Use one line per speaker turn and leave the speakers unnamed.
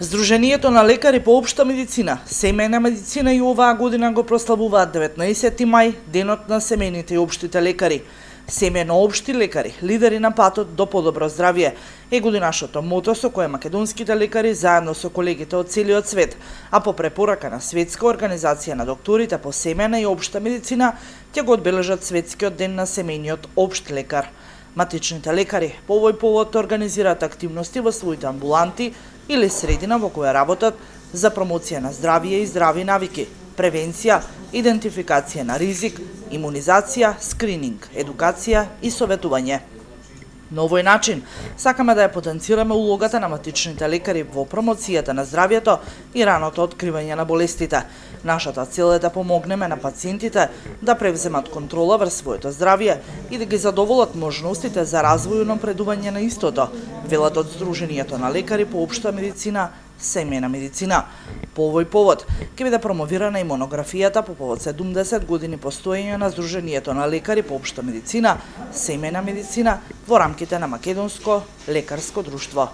Сдруженијето на лекари по општа медицина, семејна медицина и оваа година го прославуваат 19 мај, денот на семејните и општите лекари. Семејно општи лекари, лидери на патот до подобро здравје, е годинашното мото со кое македонските лекари заедно со колегите од целиот свет, а по препорака на Светска организација на докторите по семејна и општа медицина, ќе го одбележат Светскиот ден на семејниот општ лекар. Матичните лекари по овој повод организираат активности во своите амбуланти или средина во која работат за промоција на здравје и здрави навики, превенција, идентификација на ризик, имунизација, скрининг, едукација и советување. На овој начин сакаме да ја потенцираме улогата на матичните лекари во промоцијата на здравјето и раното откривање на болестите. Нашата цел е да помогнеме на пациентите да превземат контрола врз своето здравје и да ги задоволат можностите за развој и напредување на истото, велат од Сдруженијето на лекари по општа медицина, семејна медицина. По овој повод ќе биде промовирана и монографијата по повод 70 години постоење на Сдруженијето на лекари по општа медицина, семејна медицина во рамките на Македонско лекарско друштво.